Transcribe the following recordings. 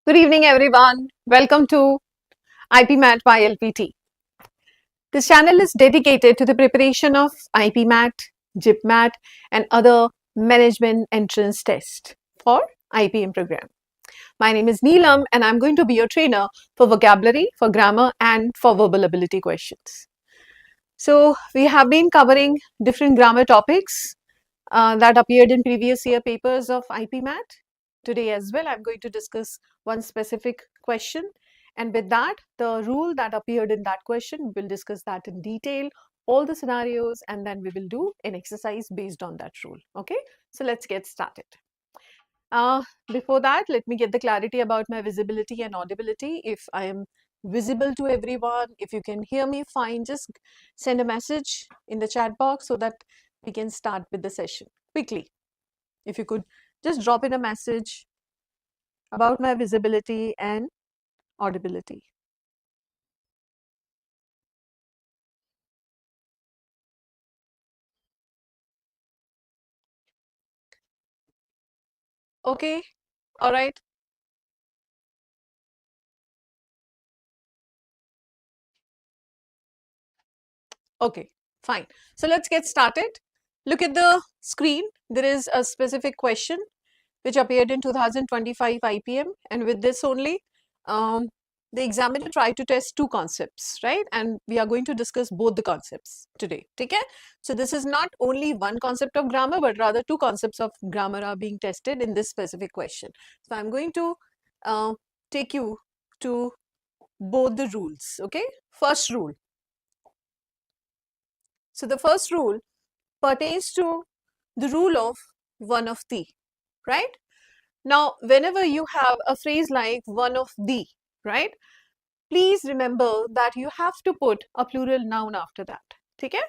Good evening, everyone. Welcome to IPMAT by LPT. This channel is dedicated to the preparation of IPMAT, GIPMAT, and other management entrance tests for IPM program. My name is Neelam, and I'm going to be your trainer for vocabulary, for grammar, and for verbal ability questions. So, we have been covering different grammar topics that appeared in previous year papers of IPMAT. Today as well, I'm going to discuss one specific question, and with that, the rule that appeared in that question, we'll discuss that in detail, all the scenarios, and then we will do an exercise based on that rule. Okay, so let's get started. Before that, let me get the clarity about my visibility and audibility. If I am visible to everyone, if you can hear me fine, just send a message in the chat box so that we can start with the session quickly. If you could just drop in a message about my visibility and audibility. Okay, all right. Okay, fine. So let's get started. Look at the screen. There is a specific question which appeared in 2025 IPM, and with this only, um, the examiner tried to test two concepts, right? And we are going to discuss both the concepts today. Okay? So this is not only one concept of grammar, but rather two concepts of grammar are being tested in this specific question. So I'm going to uh, take you to both the rules. Okay? First rule. So the first rule pertains to the rule of one of the, right? Now, whenever you have a phrase like one of the, right? Please remember that you have to put a plural noun after that. Okay?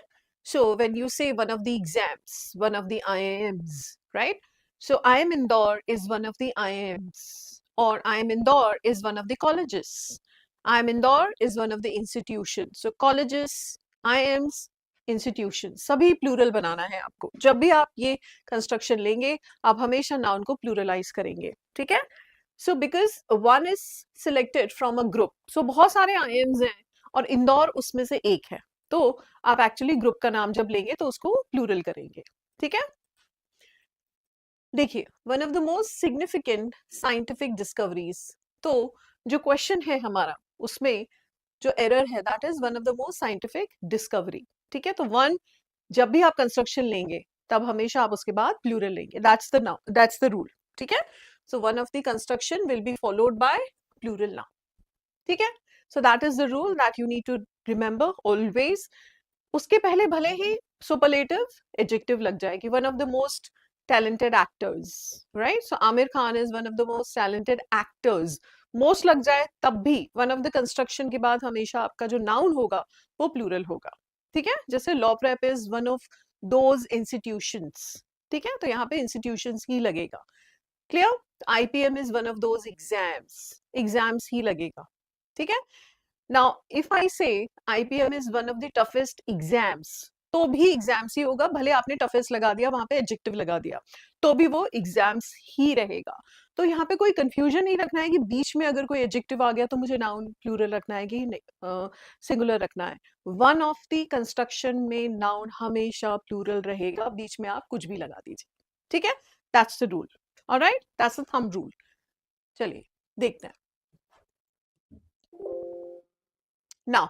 So when you say one of the exams, one of the IIMs, right? So I am Indore is one of the IIMs, or I am Indore is one of the colleges. I am Indore is one of the institutions. So colleges, IIMs, institutions, सभी plural बनाना है आपको. जब भी आप ये construction लेंगे, आप हमेशा नाउन को प्लूरलाइज करेंगे. ठीक है? So because one is selected from a group, so बहुत सारे आईएम्स हैं और इंदौर उसमें से एक है, तो आप एक्चुअली ग्रुप का नाम जब लेंगे तो उसको प्लूरल करेंगे. ठीक है? देखिए, one of the most significant scientific discoveries, तो जो क्वेश्चन है हमारा उसमें जो एरर है that is one of the most scientific discovery. ठीक है? तो वन जब भी आप कंस्ट्रक्शन लेंगे तब हमेशा आप उसके बाद प्लूरल लेंगे. That's the rule. ठीक है? So one of the construction will be followed by plural noun. ठीक है? So that is the rule that you need to remember always. उसके पहले भले ही superlative adjective लग जाए कि one of the most talented actors, right? So Amir Khan is one of the most talented actors. Most लग जाए तब भी one of the construction के बाद हमेशा आपका जो noun होगा वो plural होगा. ठीक है? जैसे law prep is one of those institutions. ठीक है? तो यहाँ पे institutions ही लगेगा. Clear? IPM is one of those exams ही लगेगा. ठीक है? Now if I say IPM is one of the toughest exams, तो भी एग्जाम्स ही होगा, भले आपने toughest लगा दिया वहां पे एडजेक्टिव लगा दिया तो भी वो एग्जाम्स ही रहेगा. तो यहाँ पे कोई कंफ्यूजन नहीं रखना है कि बीच में अगर कोई एडजेक्टिव आ गया तो मुझे नाउन प्लूरल रखना है कि सिंगुलर रखना है. वन ऑफ द कंस्ट्रक्शन में नाउन हमेशा प्लूरल रहेगा, बीच में आप कुछ भी लगा दीजिए. ठीक है? That's the rule. Alright, that's the thumb rule. चलिए देखते हैं. नाउ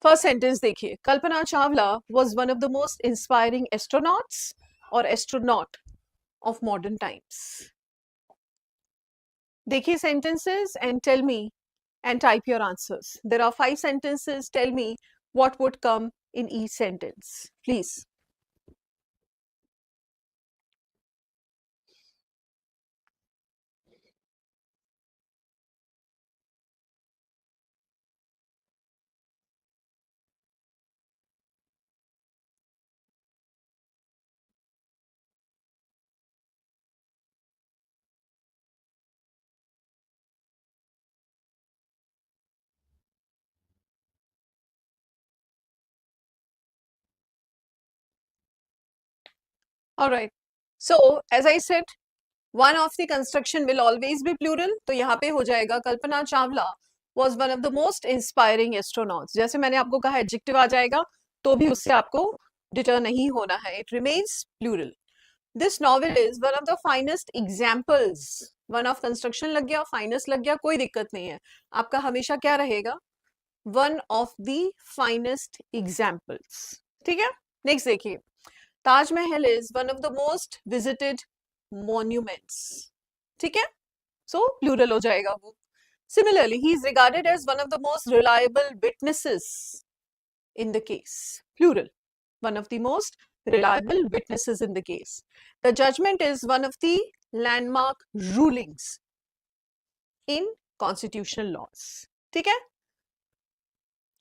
फर्स्ट सेंटेंस देखिए. Kalpana Chawla was one of the most inspiring astronauts और एस्ट्रोनॉट ऑफ मॉडर्न टाइम्स. देखिए sentences and tell me and type your answers. There are 5 sentences. Tell me what would come in each sentence, please. All right. So, as I said, one of the construction will always be plural, तो यहाँ पे हो जाएगा Kalpana Chawla was one of the most inspiring astronauts. जैसे मैंने आपको कहा adjective आ जाएगा तो भी उससे आपको डिटर नहीं होना है, it remains plural. This novel is one of the finest examples, one of construction लग गया, फाइनेस्ट लग गया, कोई दिक्कत नहीं है, आपका हमेशा क्या रहेगा, one of the finest examples. ठीक है, नेक्स्ट देखिए, Taj Mahal is one of the most visited monuments. ठीक है, सो प्लूरल हो जाएगा वो। Similarly he is regarded as one of the most reliable witnesses in the case, plural, one of the most reliable witnesses in the case. The judgment is one of the landmark rulings in constitutional laws. ठीक है,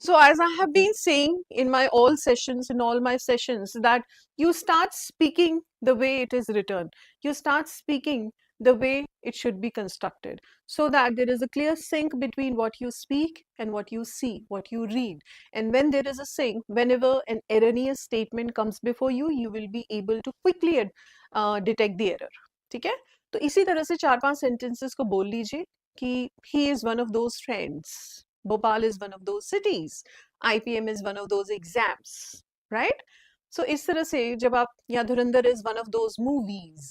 so as I have been saying in my all sessions, in all my sessions, that you start speaking the way it is written, you start speaking the way it should be constructed, so that there is a clear sync between what you speak and what you see, what you read. And when there is a sync, whenever an erroneous statement comes before you, you will be able to quickly detect the error. ठीक है, तो इसी तरह से 4-5 sentences को बोल लीजिए कि he is one of those friends, Bhopal is one of those cities, IPM is one of those exams, right? So इस तरह से जब आप, या धुरंधर is one of those movies,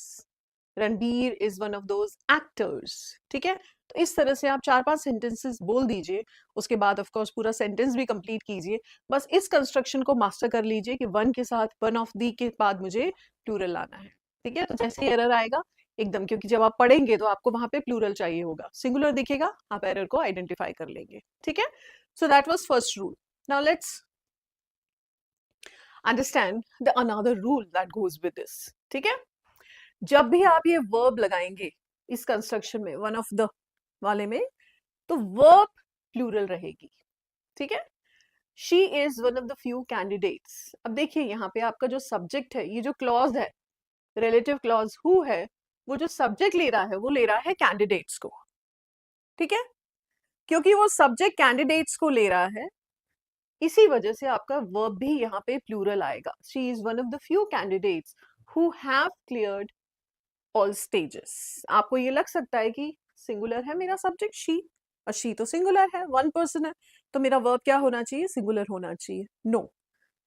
Ranbir is one of those actors, ठीक है, तो इस तरह से आप 4-5 sentences बोल दीजिए, उसके बाद ऑफ कोर्स पूरा सेंटेंस भी कंप्लीट कीजिए, बस इस कंस्ट्रक्शन को मास्टर कर लीजिए कि वन के साथ वन ऑफ दी के बाद मुझे प्लूरल लाना है। ठीक है, तो जैसे एरर आएगा एकदम, क्योंकि जब आप पढ़ेंगे तो आपको वहां पे प्लूरल चाहिए होगा, सिंगुलर दिखेगा आप एरर को आइडेंटिफाई कर लेंगे। ठीक है, so that was first rule. Now let's understand the another rule that goes with this. ठीक है, जब भी आप ये वर्ब लगाएंगे इस कंस्ट्रक्शन में, वन ऑफ द वाले में, तो वर्ब प्लूरल रहेगी। ठीक है, she is one of the few candidates. अब देखिए यहाँ पे आपका जो सब्जेक्ट है, ये जो क्लॉज है, रिलेटिव क्लॉज हु है, वो जो सब्जेक्ट ले रहा है वो ले रहा है कैंडिडेट्स को। ठीक है, क्योंकि वो सब्जेक्ट कैंडिडेट्स को ले रहा है, इसी वजह से आपका वर्ब भी यहाँ पे प्लूरल आएगा। She is one of the few candidates who have cleared all stages. आपको ये लग सकता है कि सिंगुलर है मेरा सब्जेक्ट शी, और शी तो सिंगुलर है, वन पर्सन है, तो मेरा वर्ब क्या होना चाहिए, सिंगुलर होना चाहिए। नो,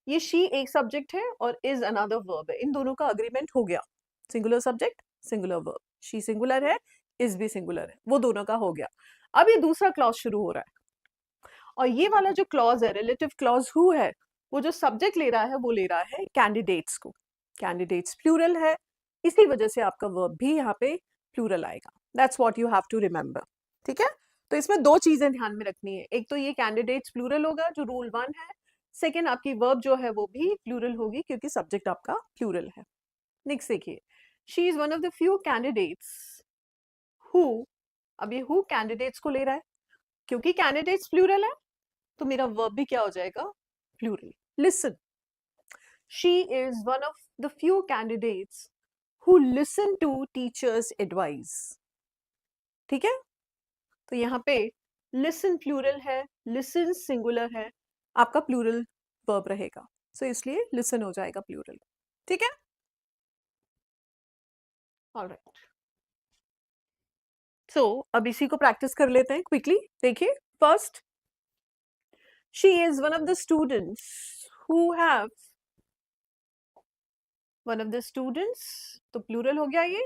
ये शी एक सब्जेक्ट है और इज अनदर वर्ब है, इन दोनों का अग्रीमेंट हो गया, singular subject singular verb, she singular है, इज भी सिंगुलर है, वो दोनों का हो गया। अब ये दूसरा क्लॉज शुरू हो रहा है, और ये वाला जो क्लॉज है, रिलेटिव क्लॉज हु है, वो जो सब्जेक्ट ले रहा है वो ले रहा है कैंडिडेट्स को, कैंडिडेट्स प्लूरल है, इसी वजह से आपका वर्ब भी यहाँ पे प्लूरल आएगा। That's what you have to remember. ठीक है, तो इसमें दो चीजें ध्यान में रखनी है, एक तो ये कैंडिडेट्स प्लूरल होगा जो रूल 1 है, सेकेंड आपकी वर्ब जो है वो भी प्लूरल होगी क्योंकि सब्जेक्ट आपका प्लूरल है। नेक्स्ट देखिए, she is one of the few candidates who, अब ये हु कैंडिडेट्स को ले रहा है, क्योंकि कैंडिडेट्स प्लूरल है तो मेरा वर्ब भी क्या हो जाएगा, plural. Listen, she is one of the few candidates who listen to teachers advice. ठीक है, तो यहाँ पे लिसन प्लूरल है, लिसन सिंगुलर है, आपका प्लूरल वर्ब रहेगा, सो इसलिए लिसन हो जाएगा प्लूरल। ठीक है, ऑलराइट, सो अब इसी को प्रैक्टिस कर लेते हैं क्विकली। देखिए, first, she is one of the students who have, one of the students तो प्लूरल हो गया ये,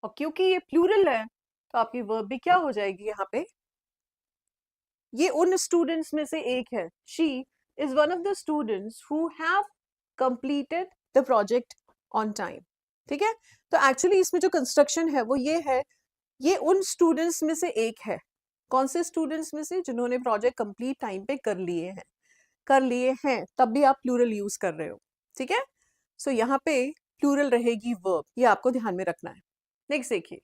और क्योंकि ये प्लूरल है तो आपकी वर्ब भी क्या हो जाएगी यहाँ पे, ये उन स्टूडेंट्स में से एक है, she is one of the students who have completed the project on time. ठीक है, तो एक्चुअली इसमें जो कंस्ट्रक्शन है वो ये है, ये उन स्टूडेंट्स में से एक है, कौन से स्टूडेंट्स में से, जिन्होंने प्रोजेक्ट कंप्लीट टाइम पे कर लिए हैं, कर लिए हैं, तब भी आप प्लूरल यूज कर रहे हो। ठीक है, सो यहाँ पे प्लूरल रहेगी वर्ब, ये आपको ध्यान में रखना है। नेक्स्ट देखिए,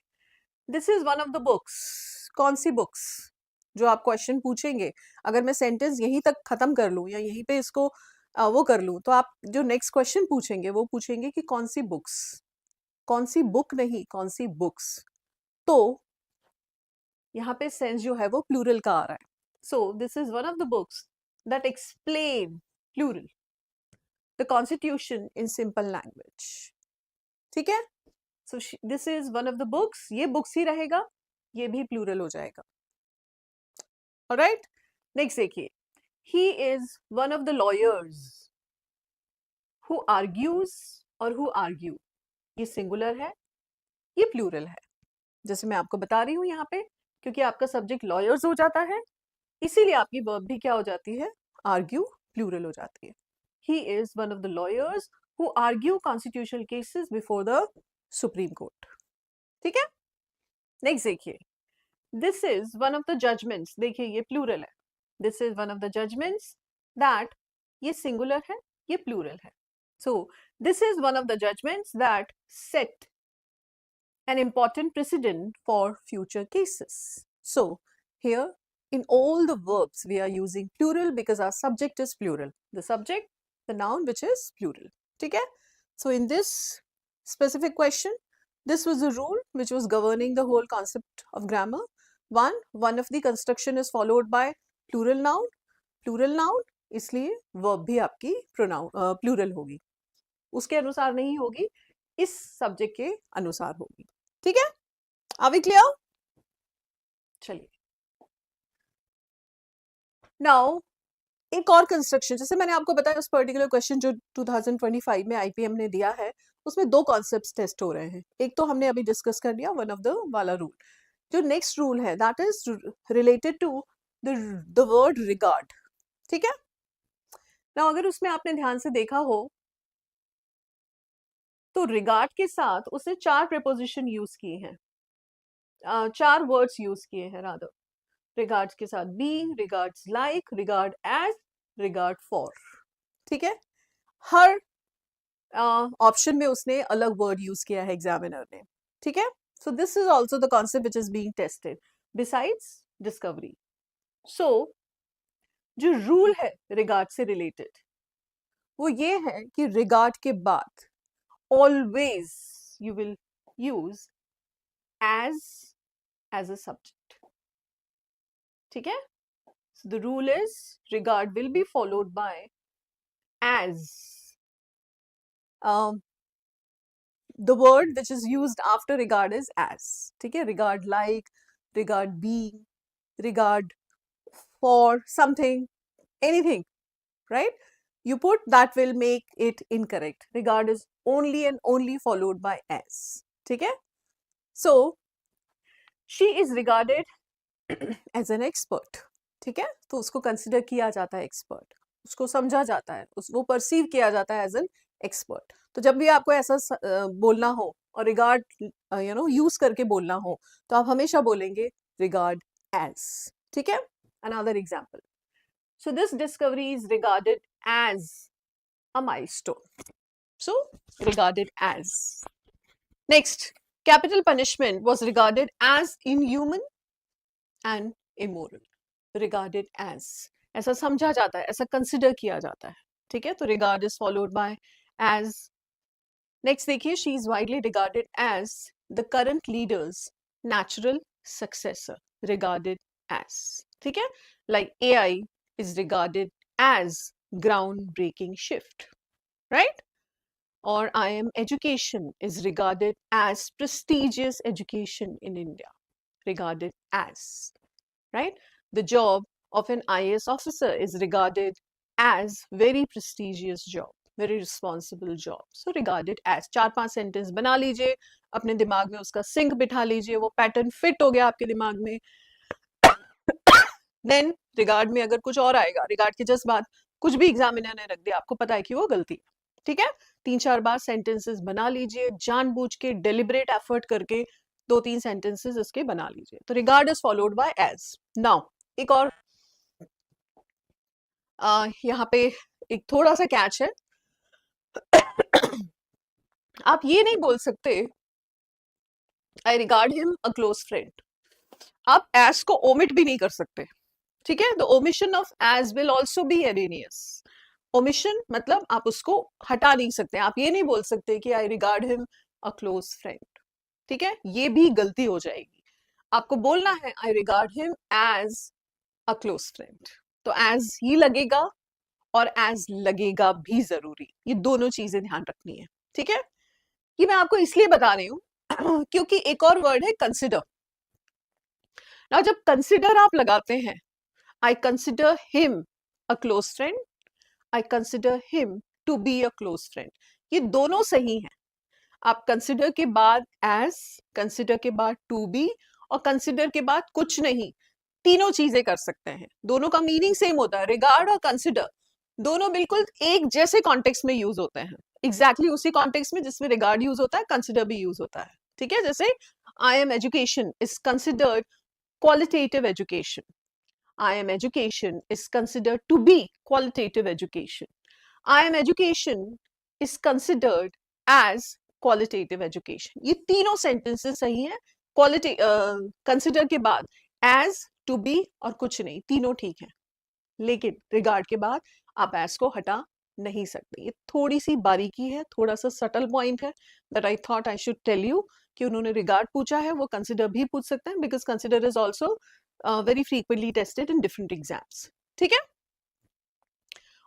this is one of the books, कौन सी बुक्स, जो आप क्वेश्चन पूछेंगे, अगर मैं सेंटेंस यहीं तक खत्म कर लूं या यहीं पे इसको वो कर लूं, तो आप जो नेक्स्ट क्वेश्चन पूछेंगे वो पूछेंगे कि कौन सी बुक्स, कौन सी बुक नहीं, कौन सी बुक्स, तो यहाँ पे सेंस जो है वो प्लूरल का आ रहा है। So this is one of the books that explain, plural, the constitution in simple language. ठीक है, so this is one of the books, ये बुक्स ही रहेगा, ये भी प्लूरल हो जाएगा। ऑलराइट, नेक्स्ट देखिए, he is one of the lawyers who argues और हु आर्ग्यू, ये सिंगुलर है, ये प्लूरल है, जैसे मैं आपको बता रही हूँ यहाँ पे, क्योंकि आपका सब्जेक्ट लॉयर्स हो जाता है, इसीलिए आपकी वर्ब भी क्या हो जाती है, आर्ग्यू प्लूरल हो जाती है। He is one of the lawyers who argue constitutional cases before the supreme court. ठीक है, नेक्स्ट देखिए, this is one of the judgments, देखिए ये प्लूरल है, this is one of the judgments that, ये सिंगुलर है, ये प्लूरल है। So this is one of the judgments that set an important precedent for future cases. So here in all the verbs we are using plural because our subject is plural. The subject, the noun which is plural. Okay? So in this specific question, this was the rule which was governing the whole concept of grammar. One of the construction is followed by plural noun. Plural noun, इसलिए verb भी आपकी plural होगी, उसके अनुसार नहीं होगी, इस subject के अनुसार होगी। ठीक है, आर वी क्लियर? चलिए, नाउ एक और कंस्ट्रक्शन, जैसे मैंने आपको बताया उस पर्टिकुलर क्वेश्चन जो 2025 में आईपीएम ने दिया है, उसमें दो कॉन्सेप्ट्स टेस्ट हो रहे हैं। एक तो हमने अभी डिस्कस कर लिया, वन ऑफ द वाला रूल। जो नेक्स्ट रूल है that is related to the word regard. ठीक है, नाउ अगर उसमें आपने ध्यान से देखा हो तो रिगार्ड के साथ उसने 4 प्रीपोजिशन यूज किए हैं, 4 वर्ड्स यूज किए हैं रादर, रिगार्ड्स के साथ be, regards like, regard as, regard for. ठीक है, हर ऑप्शन में उसने अलग वर्ड यूज किया है एग्जामिनर ने। ठीक है, so this is also the concept which is being tested besides discovery. So जो रूल है रिगार्ड से रिलेटेड वो ये है कि रिगार्ड के बाद always you will use as a subject. ठीक है, so the rule is regard will be followed by as, the word which is used after regard is as. ठीक है, regard like, regard being, regard for something, anything, right? You put that will make it incorrect. Regard is only and only followed by as. ठीक है, so she is regarded as an expert. ठीक है, तो उसको consider किया जाता है expert, उसको समझा जाता है, वो परसीव किया जाता है एज एन एक्सपर्ट। तो जब भी आपको ऐसा बोलना हो और रिगार्ड यूज करके बोलना हो तो आप हमेशा बोलेंगे रिगार्ड एज। ठीक है, another example, so this discovery is regarded as a milestone. So regarded as. Next, capital punishment was regarded as inhuman and immoral. Regarded as, ऐसा समझा जाता है, ऐसा कंसिडर किया जाता है। ठीक है, तो regard is followed by as. Next देखिए, she is widely regarded as the current leader's natural successor. Regarded as. ठीक है, like AI is regarded as groundbreaking shift, right? Or IM education is regarded as prestigious education in India, regarded as, right? The job of an IAS officer is regarded as very prestigious job, very responsible job. So regarded as, 4-5 sentence बना लीजिए, अपने दिमाग में उसका sink बिठा लीजिए, वो pattern fit हो गया आपके दिमाग में। देन रिगार्ड में अगर कुछ और आएगा, रिगार्ड के जस्ट बाद कुछ भी एग्जामिनर ने रख दिया, आपको पता है कि वो गलती है। ठीक है, 3-4 बार सेंटेंसेस बना लीजिए, जानबूझ के डेलिबरेट एफर्ट करके 2-3 सेंटेंसेस इसके बना लीजिए। तो regard is followed by as. Now एक और यहाँ पे एक थोड़ा सा कैच है, आप ये नहीं बोल सकते I regard him a close friend, आप एज को ओमिट भी नहीं कर सकते। ठीक है, the omission of as will also be erroneous. Omission मतलब आप उसको हटा नहीं सकते, आप ये नहीं बोल सकते कि I regard him a close friend. ठीक है, ये भी गलती हो जाएगी, आपको बोलना है I regard him as a close friend. तो एज ही लगेगा और एज लगेगा भी जरूरी, ये दोनों चीजें ध्यान रखनी है। ठीक है, ये मैं आपको इसलिए बता रही हूँ क्योंकि एक और वर्ड है कंसिडर। ना जब कंसिडर आप लगाते हैं, I consider him a close friend, I consider him to be a close friend, ये दोनों सही हैं। आप कंसिडर के बाद एज, कंसिडर के बाद टू बी और कंसिडर के बाद कुछ नहीं, तीनों चीजें कर सकते हैं। दोनों का मीनिंग सेम होता है, रिगार्ड और कंसिडर दोनों बिल्कुल एक जैसे कॉन्टेक्स्ट में यूज होते हैं, एग्जैक्टली उसी कॉन्टेक्स्ट में जिसमें रिगार्ड यूज होता है कंसिडर भी यूज होता है। ठीक है, जैसे I am education is considered qualitative education. I am education is considered to be qualitative education. I am education is considered as qualitative education. ये तीनों sentences सही हैं। Quality consider के बाद as, to be और कुछ नहीं, तीनों ठीक हैं। लेकिन regard के बाद आप as को हटा नहीं सकते। ये थोड़ी सी बारीकी है, थोड़ा सा subtle point है that I thought I should tell you कि उन्होंने regard पूछा है, वो consider भी पूछ सकते हैं because consider is also very frequently tested in different exams. ठीक है?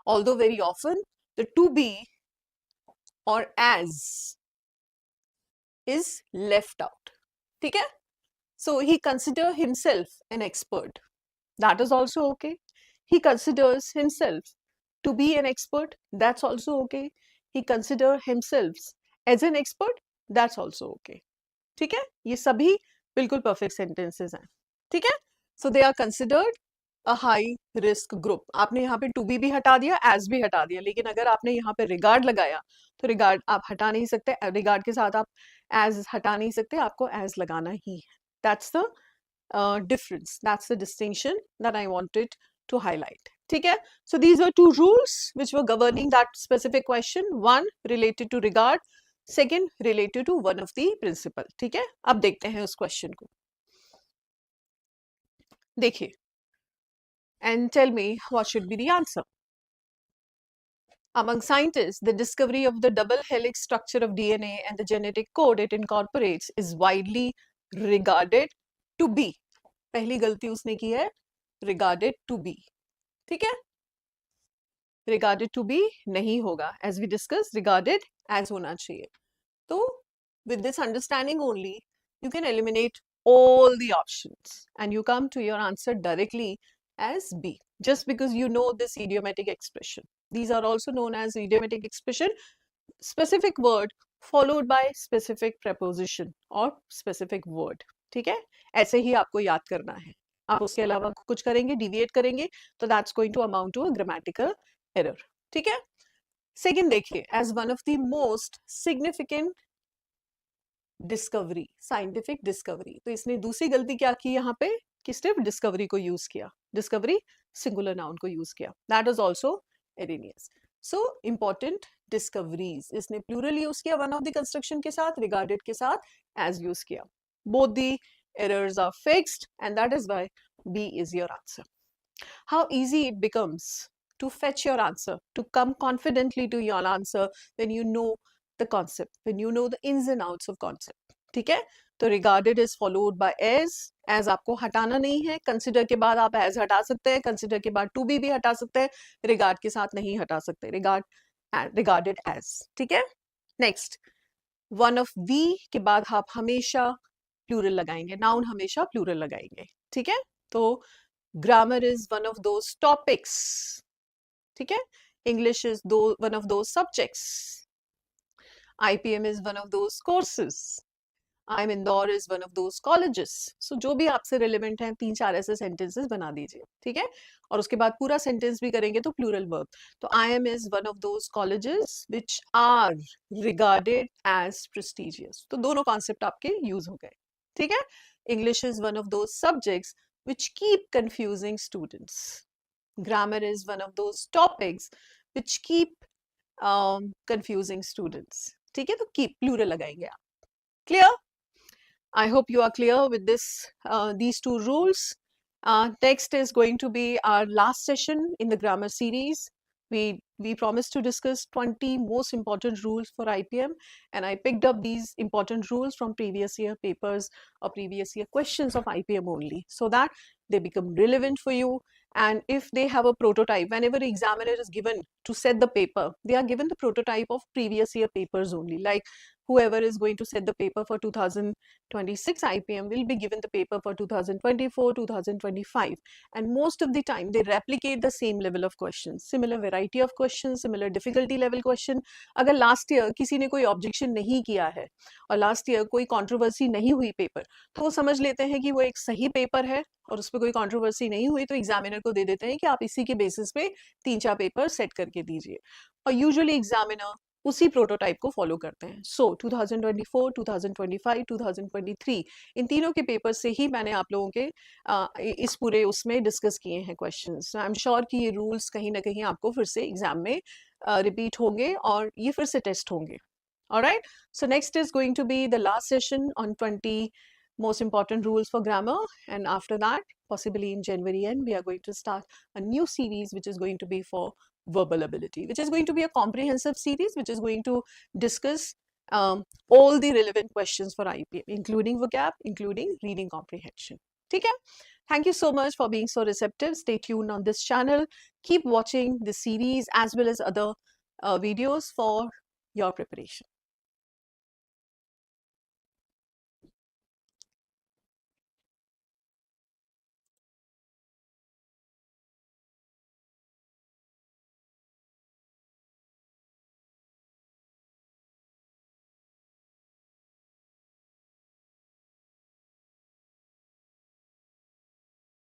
Although very often the to be or as is left out. ठीक है? So he consider himself an expert. That is also okay. He considers himself to be an expert. That's also okay. He consider himself as an expert. That's also okay. ठीक है, ये सभी बिल्कुल perfect sentences हैं। ठीक है, so they are considered a high risk group. आपने यहाँ पे टू बी भी हटा दिया, एज भी हटा दिया, लेकिन अगर आपने यहाँ पे रिगार्ड लगाया तो रिगार्ड आप हटा नहीं सकते, रिगार्ड के साथ आप एज हटा नहीं सकते, आपको एज लगाना ही है। That's the difference, that's the distinction that I wanted to highlight. ठीक है, so these were two rules which were governing that specific question. One related to regard, second related to one of the principle. ठीक है, अब देखते हैं उस question को। देखिए, and tell me what should be the answer. Among scientists, the discovery of the double helix structure of DNA and the genetic code it incorporates is widely regarded to be. पहली गलती उसने की है, regarded to be. ठीक है, regarded to be नहीं होगा, as we discussed regarded as होना चाहिए। तो with this understanding only you can eliminate all the options and you come to your answer directly as B, just because you know this idiomatic expression. These are also known as idiomatic expression, specific word followed by specific preposition or specific word. ठीक है, ऐसे ही आपको याद करना है। आप उसके अलावा कुछ करेंगे, डिविएट करेंगे तो that's going to amount to a grammatical error. ठीक है, सेकंड देखिए, as one of the most significant discovery, scientific discovery, तो इसने दूसरी गलती क्या की यहाँ पे कि सिर्फ डिस्कवरी को यूज किया, डिस्कवरी सिंगुलर नाउन को यूज किया, that is also erroneous. So important discoveries, इसने प्लूरल यूज किया वन ऑफ द कंस्ट्रक्शन के साथ, रिगार्डेड के साथ एज यूज किया, both the errors are fixed and that is why B is your answer. How easy it becomes to fetch your answer, to come confidently to your answer when you know the concept, when you know the ins and outs of concept. ठीक है, तो regarded is followed by as आपको हटाना नहीं है, consider के बाद आप as हटा सकते हैं, consider के बाद to be भी हटा सकते हैं, regard के साथ नहीं हटा सकते, regarded as। ठीक है, next one of the के बाद आप हमेशा प्लूरल लगाएंगे, नाउन हमेशा प्लूरल लगाएंगे। ठीक है, तो grammar is one of those topics. ठीक है, English is one of those subjects, IPM is one of those courses, I M Indore is one of those colleges. So जो भी आपसे रिलेवेंट हैं, 3-4 ऐसे सेंटेंसेस बना दीजिए। ठीक है, और उसके बाद पूरा सेंटेंस भी करेंगे तो प्लूरल वर्ब, तो I M is one of those colleges which are regarded as prestigious. तो दोनों कॉन्सेप्ट आपके यूज हो गए। ठीक है, English is one of those subjects which keep confusing students, grammar is one of those topics which keep confusing students. ठीक है, तो कीप प्लूरल लगाएंगे आप। Clear? I hope you are clear with this, these two rules. Next is going to be our last session in the grammar series. We promised to discuss 20 most important rules for IPM, and I picked up these important rules from previous year papers or previous year questions of IPM only, so that they become relevant for you. And if they have a prototype, whenever the examiner is given to set the paper, they are given the prototype of previous year papers only, like whoever is going to set the paper for 2026 IPM will be given the paper for 2024, 2025, and most of the time they replicate the same level of questions, similar variety of questions, similar difficulty level question. अगर last year किसी ने कोई objection नहीं किया है और last year कोई controversy नहीं हुई पेपर, तो वो समझ लेते हैं कि वो एक सही पेपर है और उस पर कोई controversy नहीं हुई, तो एग्जामिनर को दे देते हैं कि आप इसी के बेसिस पे 3-4 पेपर सेट करके दीजिए, और यूजुअली एग्जामिनर उसी प्रोटोटाइप को फॉलो करते हैं. सो 2024, 2025, 2023 इन तीनों के पेपर से ही मैंने आप लोगों के इस पूरे उसमें डिस्कस किए हैं क्वेश्चंस. आई एम श्योर कि ये रूल्स कहीं ना कहीं आपको फिर से एग्जाम में रिपीट होंगे और ये फिर से टेस्ट होंगे. Alright, so next is going to be the last session on 20 most important rules for grammar, and after that, possibly in January end, we are going to start a new series which is going to be for verbal ability, which is going to be a comprehensive series which is going to discuss all the relevant questions for IPM, including vocab, including reading comprehension. Okay? Thank you so much for being so receptive. Stay tuned on this channel. Keep watching this series as well as other videos for your preparation.